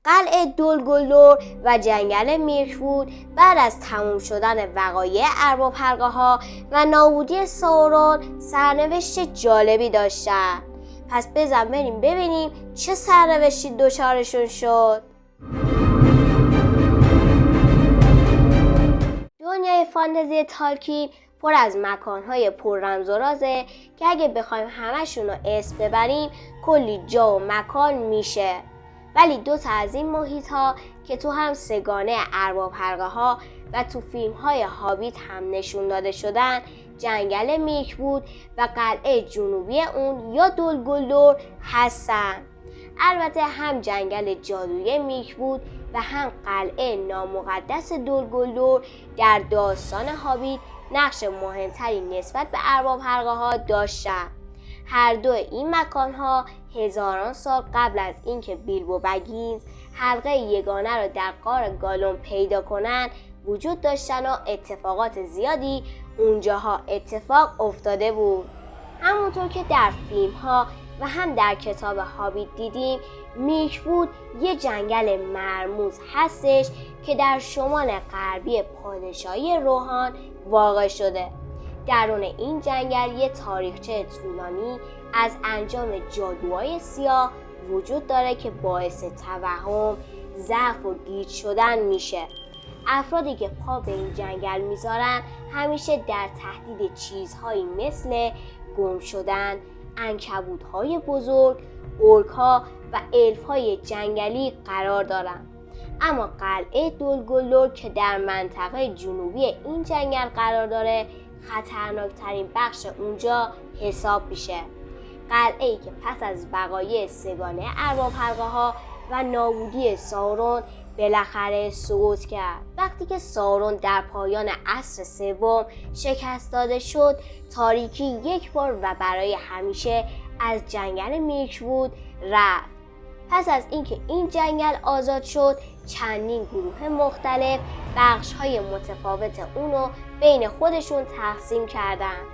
قلعه دولگلور و جنگل میرکوود بعد از تموم شدن وقایع ارباب حلقه‌ها و نابودی ساورون سرنوشت جالبی داشتن. پس بزن بریم ببینیم چه سرنوشتی دچارشون شد. دنیای فانتزی تالکین پر از مکان‌های پر رمز و رازه که اگه بخوایم همشون رو اسم ببریم کلی جا و مکان میشه. ولی دو تا از این محیط‌ها که تو هم سگانه ارباب حلقه‌ها و تو فیلم‌های هابیت هم نشون داده شدن، جنگل میرکوود و قلعه جنوبی اون یا دولگلور هستن. البته هم جنگل جادویی میرکوود و هم قلعه نامقدس دولگلور در داستان هابیت نقش مهمتری نسبت به ارباب حلقه‌ها داشتن. هر دو این مکان‌ها هزاران سال قبل از اینکه بیلبو بگینز حلقه یگانه را در غار گالوم پیدا کنند وجود داشتن و اتفاقات زیادی اونجاها اتفاق افتاده بود. همونطور که در فیلم‌ها و هم در کتاب هابیت دیدیم، میرکوود یه جنگل مرموز هستش که در شمال غربی پادشاهی روحان واقع شده. درون این جنگل یه تاریخچه طولانی از انجام جادوهای سیاه وجود داره که باعث توهم، ضعف و گیج شدن میشه. افرادی که پا به این جنگل میذارن همیشه در تهدید چیزهایی مثل گم شدن، عنکبوت‌های بزرگ، اورک‌ها و الف‌های جنگلی قرار دارن. اما قلعه دولگلور که در منطقه جنوبی این جنگل قرار داره خطرناکترین بخش اونجا حساب میشه. قلعه‌ای که پس از وقایع سگانه ارباب حلقه‌ها و نابودی ساورون بالاخره سقوط کرد. وقتی که ساورون در پایان عصر سوم شکست داده شد، تاریکی یک بار و برای همیشه از جنگل میرکوود رفت. پس از اینکه این جنگل آزاد شد، چندین گروه مختلف بخش‌های متفاوت اونو بین خودشون تقسیم کردند.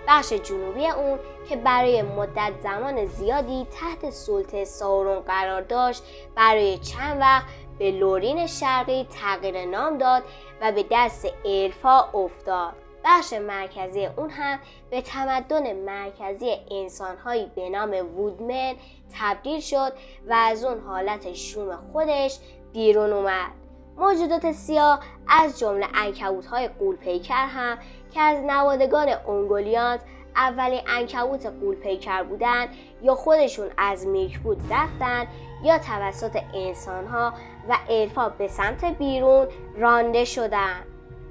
بخش جنوبی اون که برای مدت زمان زیادی تحت سلطه ساورون قرار داشت، برای چند وقت به لورین شرقی تغییر نام داد و به دست الفا افتاد. بخش مرکزی اون هم به تمدن مرکزی انسان‌هایی به نام وودمن تبدیل شد و از اون حالت شوم خودش بیرون اومد. موجودات سیاه از جمله عنکبوت‌های غول‌پیکر هم که از نوادگان اونگولیانت اولین عنکبوت غول‌پیکر بودن، یا خودشون از میرکوود رفتن یا توسط انسان‌ها و الفا به سمت بیرون رانده شدن.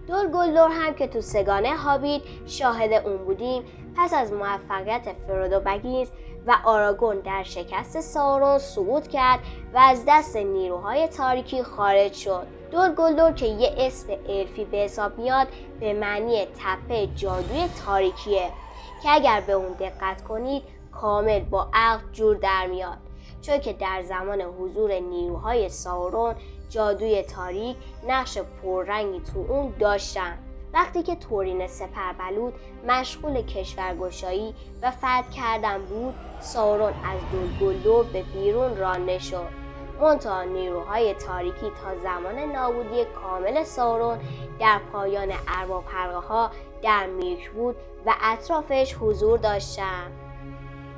دولگلور هم که تو سگانه هابیت شاهد اون بودیم، پس از موفقیت فرودو بگینز و آراگون در شکست ساورون سقوط کرد و از دست نیروهای تاریکی خارج شد. دولگلور که یه اسم الفی به حساب میاد به معنی تپه جادوی تاریکیه که اگر به اون دقت کنید کامل با عقل جور در میاد، چون که در زمان حضور نیروهای ساورون جادوی تاریک نقش پررنگی تو اون داشتن. وقتی که تورین سپربلود مشغول کشورگشایی و فتح کردن بود، ساورون از دولگلور به بیرون رانده شد. منتها نیروهای تاریکی تا زمان نابودی کامل ساورون در پایان ارباب حلقه‌ها در میرکوود و اطرافش حضور داشتند.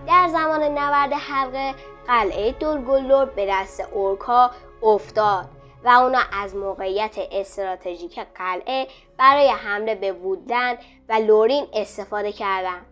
در زمان نبرد حلقه قلعه دولگلور به دست اورک‌ها افتاد و اونا از موقعیت استراتژیک قلعه برای حمله به وودلند و لورین استفاده کردند.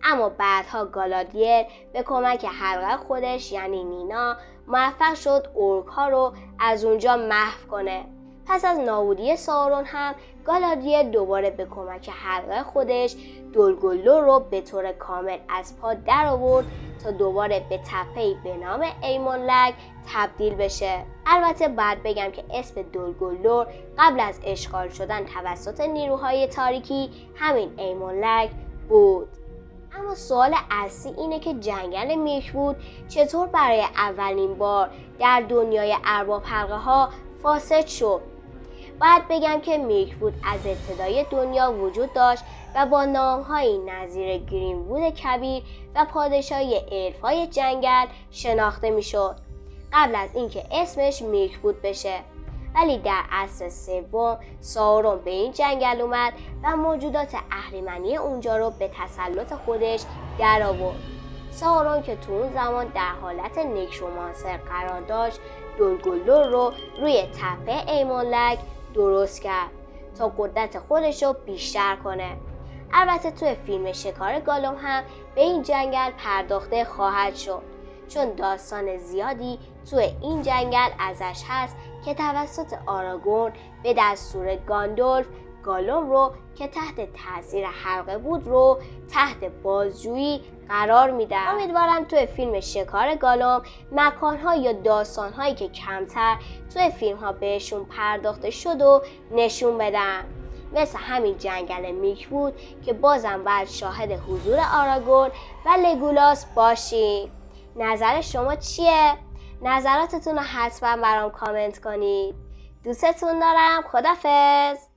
اما بعدها گالادریر به کمک حلقه خودش یعنی نینا موفق شد اورک‌ها رو از اونجا محو کنه. پس از نابودی ساورون هم گالادریر دوباره به کمک حلقه خودش دولگلور رو به طور کامل از پا در آورد تا دوباره به تپه‌ای به نام ایمونلک تبدیل بشه. البته باید بگم که اسم دولگلور قبل از اشغال شدن توسط نیروهای تاریکی همین ایمونلک بود. اما سوال اصلی اینه که جنگل میرکوود چطور برای اولین بار در دنیای ارباب حلقه‌ها فاسد شد؟ باید بگم که میرکوود از ابتدای دنیا وجود داشت و با نام‌هایی نظیر گرین‌وود کبیر و پادشاهی الف‌های جنگل شناخته میشد. قبل از اینکه اسمش میلک‌وود بشه. ولی در عصر سوم ساورون به این جنگل اومد و موجودات اهریمنی اونجا رو به تسلط خودش در آورد. ساورون که تو اون زمان در حالت نکرومانسر قرار داشت، دولگولدور رو روی تپه ایمونلک درست کرد تا قدرت خودش رو بیشتر کنه. البته توی فیلم شکار گالوم هم به این جنگل پرداخته خواهد شد، چون داستان زیادی توی این جنگل ازش هست که توسط آراگورن به دستور گاندالف گالوم رو که تحت تاثیر حلقه بود رو تحت بازجویی قرار میدن. امیدوارم توی فیلم شکار گالوم مکان‌ها یا داستان‌هایی که کمتر توی فیلم‌ها بهشون پرداخته شد و نشون بدن، مثل همین جنگل میلک‌وود که بازم باید شاهد حضور آراگورن و لگولاس باشیم. نظر شما چیه؟ نظراتتون رو حتما برام کامنت کنید. دوستتون دارم. خدافظ.